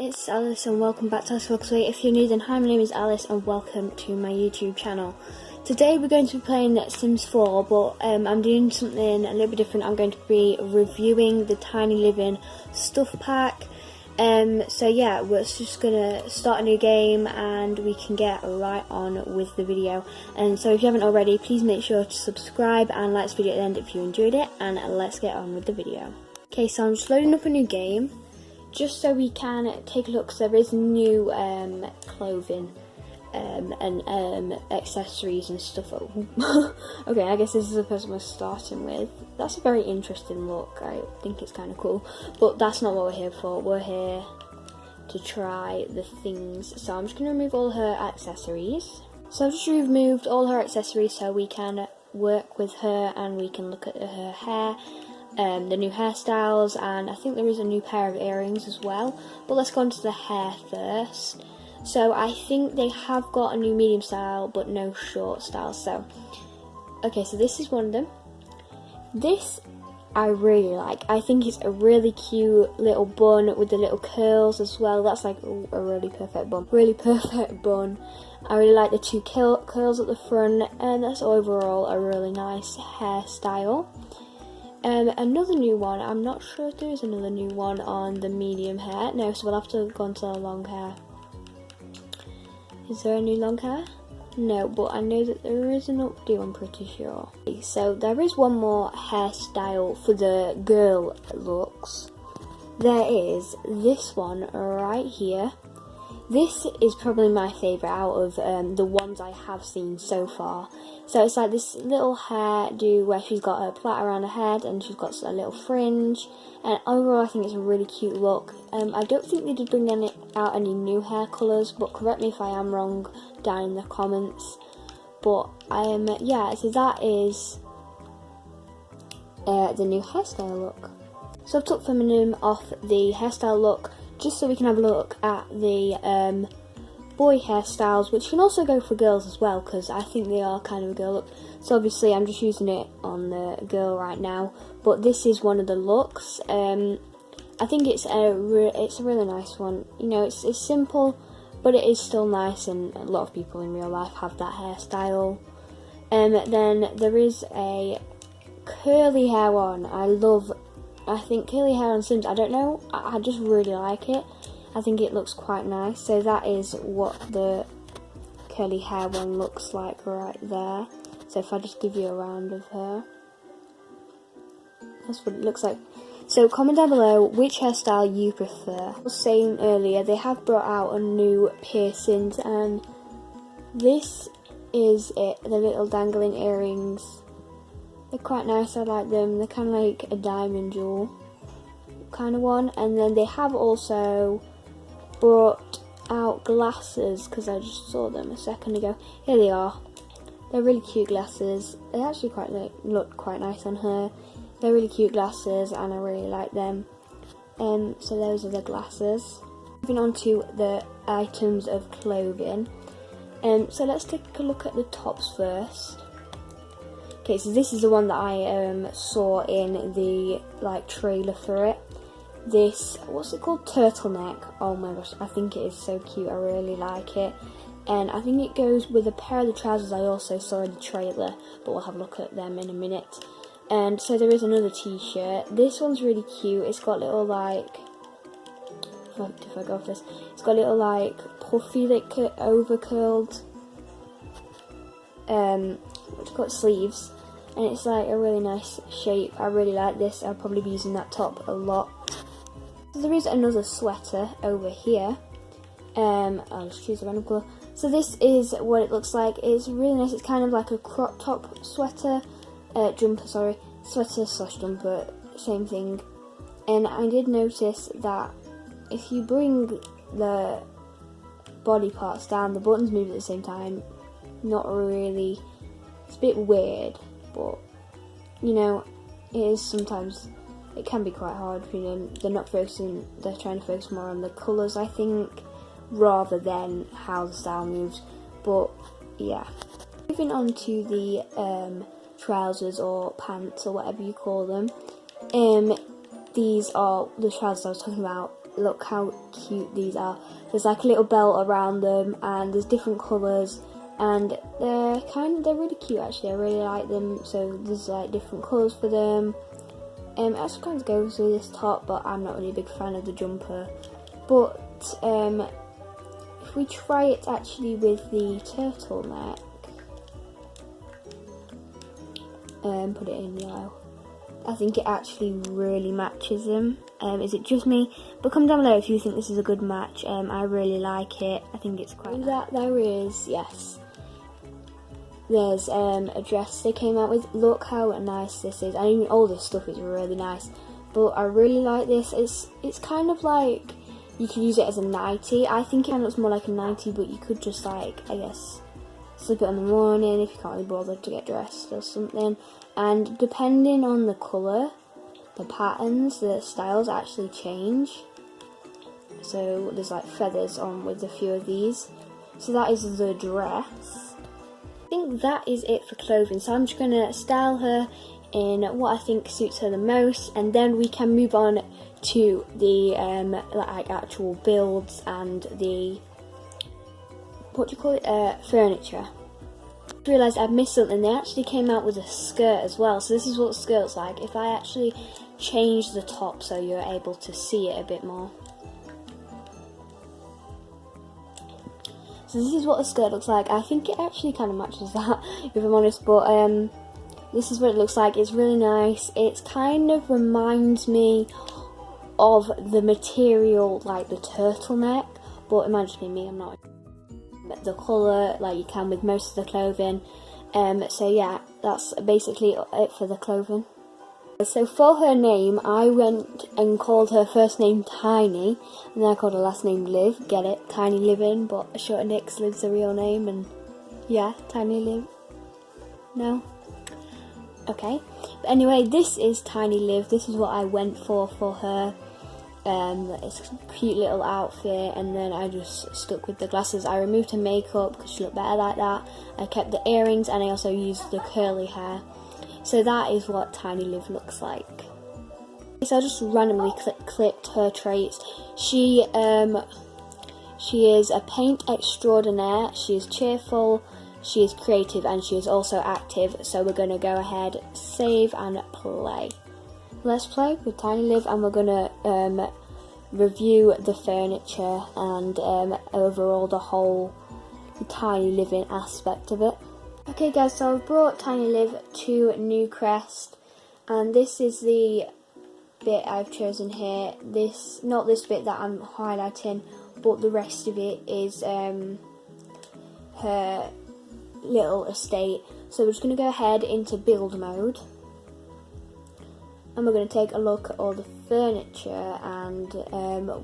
it's Alice and welcome back to Alice Vlogs. If you're new then hi, my name is Alice and welcome to my YouTube channel. Today we're going to be playing Sims 4, but I'm doing something a little bit different. I'm going to be reviewing the Tiny Living stuff pack. So yeah, we're just going to start a new game and we can get right on with the video. And so if you haven't already, please make sure to subscribe and like this video at the end if you enjoyed it, and let's get on with the video. Okay, so I'm just loading up a new game, just so we can take a look. So there is new clothing and accessories and stuff. Okay, I guess this is the person we're starting with. That's a very interesting look. I think it's kind of cool, but that's not what we're here for. We're here to try the things. So I'm just going to remove all her accessories. So I've just removed all her accessories so we can work with her and we can look at her hair. The new hairstyles, and I think there is a new pair of earrings as well. But let's go on to the hair first. So I think they have got a new medium style but no short style. So okay, so this is one of them. This I really like. I think it's a really cute little bun with the little curls as well. That's like a really perfect bun. Really perfect bun. I really like the two curls at the front, and that's overall a really nice hairstyle. Another new one, I'm not sure if there is another new one on the medium hair. No, so we'll have to go on to the long hair. Is there any long hair? No, but I know that there is an updo, I'm pretty sure. So there is one more hairstyle for the girl looks. There is this one right here. This is probably my favourite out of the ones I have seen so far. So it's like this little hairdo where she's got a plait around her head and she's got a little fringe. And overall I think it's a really cute look. I don't think they did bring out any new hair colours, but correct me if I am wrong down in the comments. But yeah, so that is the new hairstyle look. So I've took Feminine off the hairstyle look, just so we can have a look at the boy hairstyles, which can also go for girls as well, because I think they are kind of a girl look. So obviously I'm just using it on the girl right now, but this is one of the looks. I think it's a really nice one. You know, it's simple, but it is still nice, and a lot of people in real life have that hairstyle. Then there is a curly hair one. I think curly hair on Sims, I don't know, I just really like it. I think it looks quite nice. So that is what the curly hair one looks like right there. So if I just give you a round of her, that's what it looks like. So comment down below which hairstyle you prefer. I was saying earlier, they have brought out a new piercings, and this is it, the little dangling earrings. They're quite nice, I like them. They're kind of like a diamond jewel kind of one. And then they have also brought out glasses, because I just saw them a second ago. Here they are. They're really cute glasses. They actually look quite nice on her. They're really cute glasses and I really like them. So those are the glasses. Moving on to the items of clothing. So let's take a look at the tops first. Okay, so this is the one that I saw in the trailer for it. This, what's it called? Turtleneck. Oh my gosh, I think it is so cute. I really like it. And I think it goes with a pair of the trousers I also saw in the trailer, but we'll have a look at them in a minute. And so there is another t-shirt. This one's really cute. It's got little if I go off this, it's got little puffy, over curled what's it called, sleeves, and it's like a really nice shape. I really like this. I'll probably be using that top a lot. So there is another sweater over here. I'll just choose a random colour. So this is what it looks like. It's really nice. It's kind of like a crop top sweater, sweater slash jumper, same thing. And I did notice that if you bring the body parts down, the buttons move at the same time. Not really. It's a bit weird, but you know, it is sometimes. It can be quite hard. You know, they're trying to focus more on the colours, I think, rather than how the style moves. But yeah, moving on to the trousers or pants or whatever you call them. These are the trousers I was talking about look how cute these are. There's like a little belt around them, and there's different colours, and they're really cute actually. I really like them. So there's like different colours for them. It actually kind of goes with this top, but I'm not really a big fan of the jumper. But if we try it actually with the turtleneck, put it in yellow, I think it actually really matches them. Is it just me? But comment down below if you think this is a good match. I really like it. I think it's quite nice. There is, yes. There's a dress they came out with. Look how nice this is. I mean, all this stuff is really nice, but I really like this. It's kind of like you could use it as a nightie. I think it kind of looks more like a nightie, but you could just like, I guess, slip it on the morning if you can't really bother to get dressed or something. And depending on the colour, the patterns, the styles actually change. So there's like feathers on with a few of these. So that is the dress. I think that is it for clothing. So I'm just going to style her in what I think suits her the most, and then we can move on to the like actual builds and the, what do you call it, furniture. I realised I've missed something. They actually came out with a skirt as well. So this is what the skirt looks like. If I actually change the top so you're able to see it a bit more. So this is what the skirt looks like. I think it actually kind of matches that, if I'm honest, but this is what it looks like. It's really nice. It kind of reminds me of the material, like the turtleneck, but imagine me, I'm not. The colour, like you can with most of the clothing. So yeah, that's basically it for the clothing. So for her name, I went and called her first name Tiny, and then I called her last name Liv. Get it? Tiny Living, but short Nix Liv's the real name, and yeah, Tiny Liv. No? Okay. But anyway, this is Tiny Liv. This is what I went for her. It's a cute little outfit, and then I just stuck with the glasses. I removed her makeup because she looked better like that. I kept the earrings, and I also used the curly hair. So that is what Tiny Liv looks like. So I just randomly clicked her traits. She is a paint extraordinaire. She is cheerful, she is creative, and she is also active. So we're going to go ahead, save and play. Let's play with Tiny Liv, and we're going to review the furniture and overall the whole Tiny Living aspect of it. Okay guys, so I've brought Tiny Liv to Newcrest, and this is the bit I've chosen here. Not this bit that I'm highlighting, but the rest of it is her little estate. So we're just going to go ahead into build mode, and we're going to take a look at all the furniture and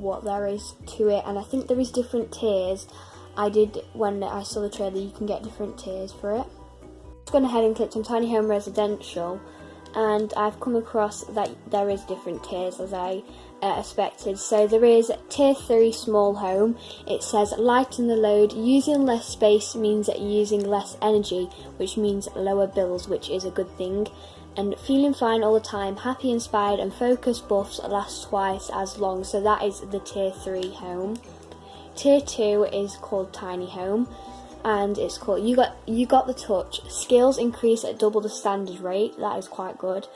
what there is to it. And I think there is different tiers. When I saw the trailer, you can get different tiers for it. I've gone ahead and clicked on Tiny Home Residential, and I've come across that there is different tiers as I expected. So there is tier 3 small home. It says lighten the load. Using less space means using less energy, which means lower bills, which is a good thing. And feeling fine all the time, happy, inspired, and focused buffs last twice as long. So that is the tier 3 home. Tier 2 is called Tiny Home, and it's called You Got the Touch. Skills increase at double the standard rate. That is quite good.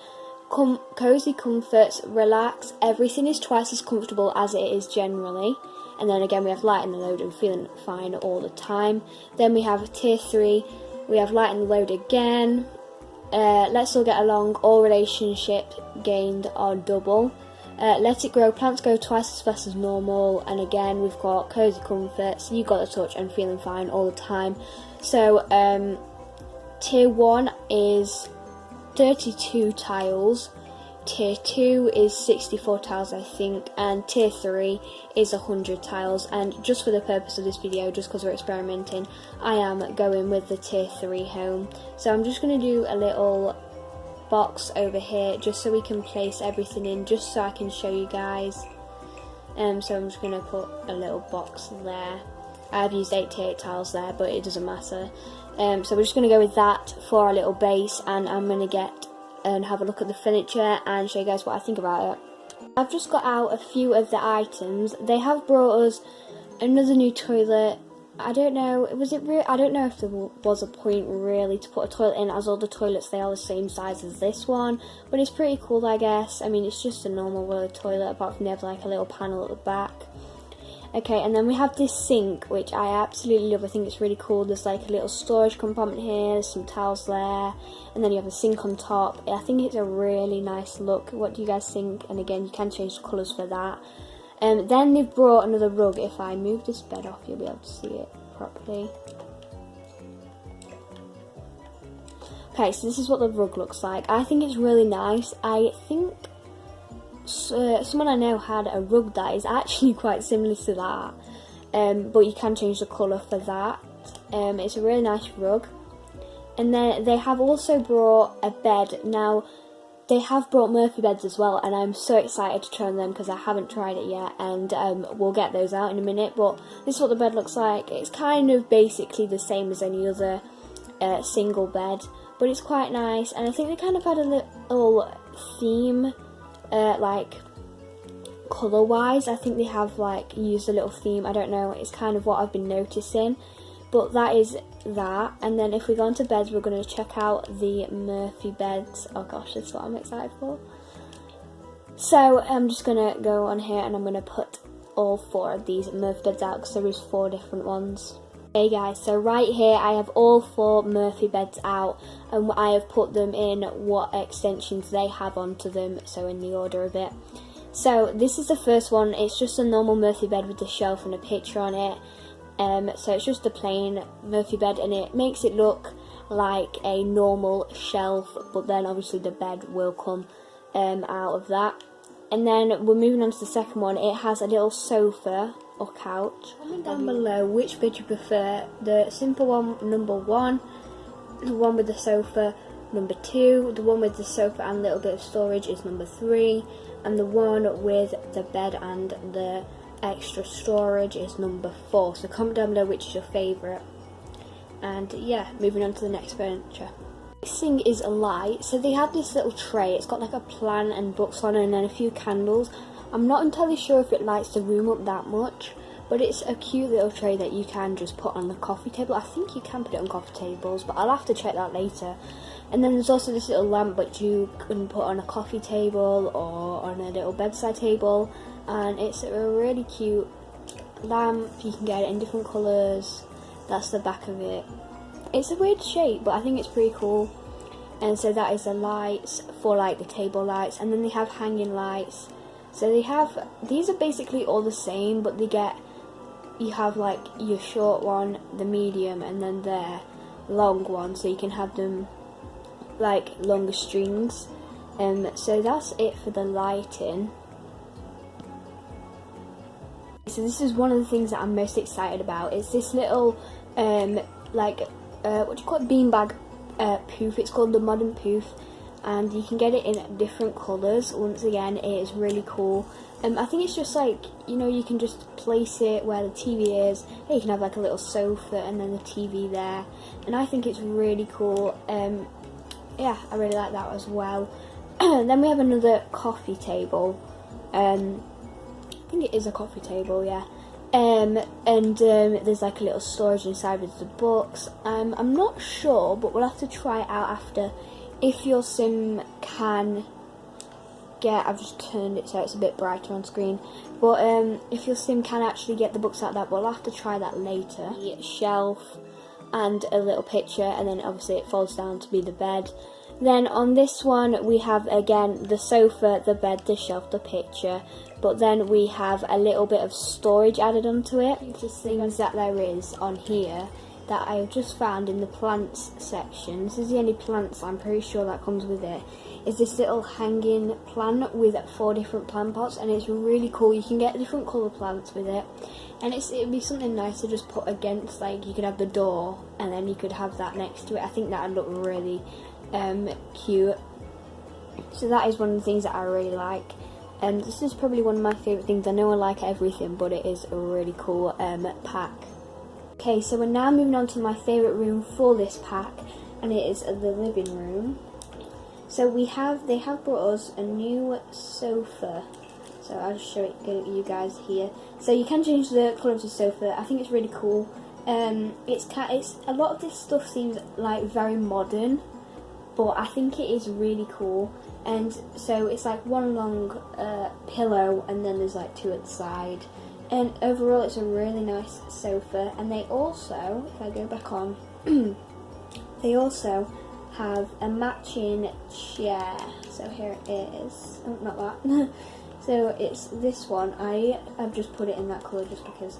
Cozy comforts, relax. Everything is twice as comfortable as it is generally. And then again, we have light in the load and feeling fine all the time. Then we have tier 3. We have light in the load again. Let's all get along. All relationships gained are double. Let it grow. Plants go twice as fast as normal. And again, we've got cozy comforts, You Got the Touch, and feeling fine all the time. So tier 1 is 32 tiles. Tier 2 is 64 tiles, I think, and tier 3 is 100 tiles. And just for the purpose of this video, just because we're experimenting, I am going with the tier 3 home. So I'm just going to do a little box over here just so we can place everything in, just so I can show you guys. So I'm just going to put a little box there. I've used 88 tiles there, but it doesn't matter. So we're just going to go with that for our little base, and I'm going to get and have a look at the furniture and show you guys what I think about it. I've just got out a few of the items. They have brought us another new toilet. I don't know, I don't know if there was a point really to put a toilet in, as all the toilets, they are the same size as this one, but it's pretty cool, I guess. I mean, it's just a normal toilet, apart from they have like a little panel at the back. Okay, and then we have this sink, which I absolutely love. I think it's really cool. There's like a little storage compartment here, there's some towels there, and then you have a sink on top. I think it's a really nice look. What do you guys think? And again, you can change the colours for that. Then they've brought another rug. If I move this bed off, you'll be able to see it properly. Okay, so this is what the rug looks like. I think it's really nice. I think someone I know had a rug that is actually quite similar to that, but you can change the colour for that. It's a really nice rug. And then they have also brought a bed. Now, they have brought Murphy beds as well, and I'm so excited to try them because I haven't tried it yet, and we'll get those out in a minute. But this is what the bed looks like. It's kind of basically the same as any other single bed, but it's quite nice, and I think they kind of had a little theme, like colour wise. I think they have like used a little theme. I don't know, it's kind of what I've been noticing. But that is that. And then if we go into beds, we're going to check out the Murphy beds. Oh gosh, that's what I'm excited for. So I'm just going to go on here and I'm going to put all 4 of these Murphy beds out because there is 4 different ones. Hey guys, so right here I have all 4 Murphy beds out, and I have put them in what extensions they have onto them, so in the order of it. So this is the first one. It's just a normal Murphy bed with a shelf and a picture on it. So it's just a plain Murphy bed, and it makes it look like a normal shelf, but then obviously the bed will come out of that. And then we're moving on to the second one. It has a little sofa or couch. Comment down below which bed you prefer. The simple one, number 1, the one with the sofa, number 2, the one with the sofa and a little bit of storage is number 3, and the one with the bed and the extra storage is number 4. So comment down below which is your favourite. And yeah, moving on to the next furniture. Next thing is a light. So they have this little tray. It's got like a plan and books on it, and then a few candles. I'm not entirely sure if it lights the room up that much, but it's a cute little tray that you can just put on the coffee table. I think you can put it on coffee tables, but I'll have to check that later. And then there's also this little lamp which you can put on a coffee table or on a little bedside table, and it's a really cute lamp. You can get it in different colours. That's the back of it. It's a weird shape, but I think it's pretty cool. And so that is the lights for like the table lights, and then they have hanging lights. So they have, these are basically all the same, but you have like your short one, the medium, and then their long one, so you can have them like longer strings. So that's it for the lighting. So this is one of the things that I'm most excited about. It's this little what do you call it, beanbag poof. It's called the Modern Poof, and you can get it in different colours. Once again, it is really cool. I think it's just like, you know, you can just place it where the TV is. You can have like a little sofa and then the TV there, and I think it's really cool. Yeah, I really like that as well. Then we have another coffee table. I think it is a coffee table, yeah. There's like a little storage inside with the books. I'm not sure, but we'll have to try it out after. If your sim can get, I've just turned it so it's a bit brighter on screen, but if your sim can actually get the books out of that, we'll have to try that later. The shelf and a little picture, and then obviously it folds down to be the bed. Then on this one we have again the sofa, the bed, the shelf, the picture, but then we have a little bit of storage added onto it. Just things that there is on here that I've just found in the plants section. This is the only plants I'm pretty sure that comes with it. Is this little hanging plant with 4 different plant pots, and it's really cool. You can get different colour plants with it, and it'd be something nice to just put against, like you could have the door and then you could have that next to it. I think that would look really cute. So that is one of the things that I really like. This is probably one of my favourite things. I know I like everything, but it is a really cool pack. Okay, so we're now moving on to my favourite room for this pack, and it is the living room. So they have brought us a new sofa. So I'll just show it you guys here. So you can change the colour of the sofa. I think it's really cool. It's a lot of this stuff seems like very modern, but I think it is really cool. And so it's like one long pillow, and then there's like two at the side. And overall, it's a really nice sofa. And they also, if I go back on, they also have a matching chair. So here it is. Oh, not that. So it's this one. I've just put it in that colour just because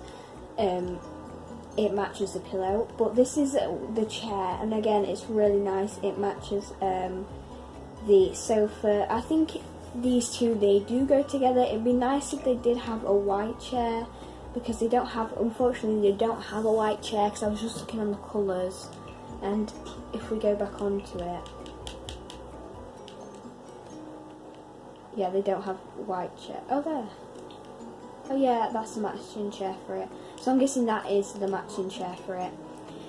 it matches the pillow. But this is the chair, and again, it's really nice. It matches the sofa. I think these two, they do go together. It'd be nice if they did have a white chair, because they don't have, unfortunately, they don't have a white chair, because I was just looking on the colours. And if we go back onto it, yeah, they don't have white chair. Oh, there. Oh yeah, that's the matching chair for it. So I'm guessing that is the matching chair for it.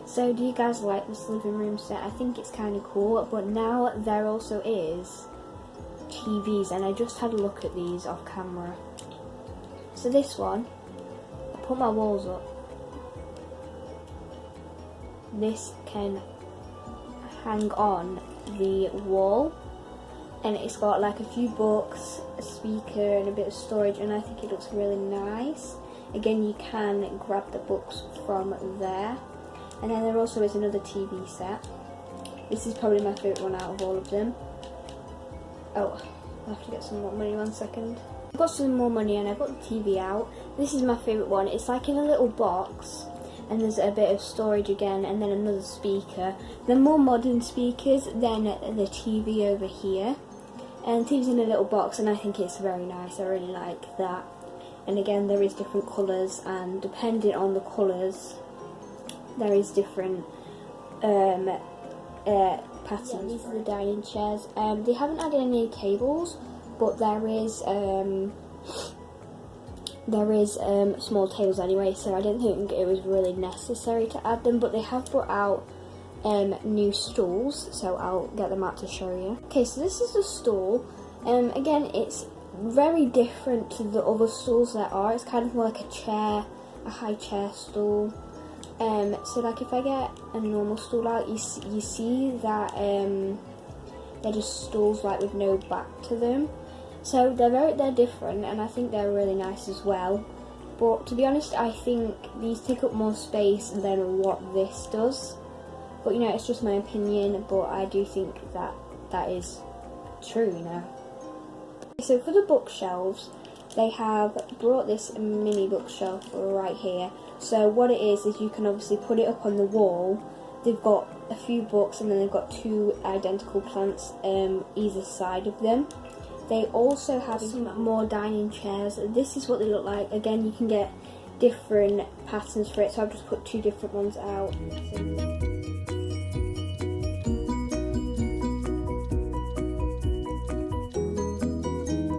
So do you guys like this living room set? I think it's kind of cool. But now there also is TVs, and I just had a look at these off camera. So this one, I put my walls up. This can hang on the wall, and it's got like a few books, a speaker, and a bit of storage, and I think it looks really nice. Again, you can grab the books from there. And then there also is another TV set. This is probably my favourite one out of all of them. Oh, I'll have to get some more money, 1 second. I've got some more money and I've got the TV out. This is my favourite one. It's like in a little box, and there's a bit of storage again, and then another speaker. They're more modern speakers than the TV over here. And TV's in a little box, and I think it's very nice. I really like that. And again, there is different colours, and depending on the colours, there is different patterns. Yeah, these are the dining chairs. They haven't added any tables, but there is small tables anyway, so I didn't think it was really necessary to add them. But they have brought out new stools, so I'll get them out to show you. Okay, so this is the stool. Again, it's very different to the other stools there are. It's kind of more like a chair, a high chair stool. So like if I get a normal stool out, you see that they're just stools like with no back to them. So they're different, and I think they're really nice as well. But to be honest, I think these take up more space than what this does. But you know, it's just my opinion, but I do think that is true, you know. So for the bookshelves, they have brought this mini bookshelf right here. So what it is you can obviously put it up on the wall. They've got a few books, and then they've got two identical plants either side of them. They also have some more dining chairs. This is what they look like. Again, you can get different patterns for it, so I've just put two different ones out.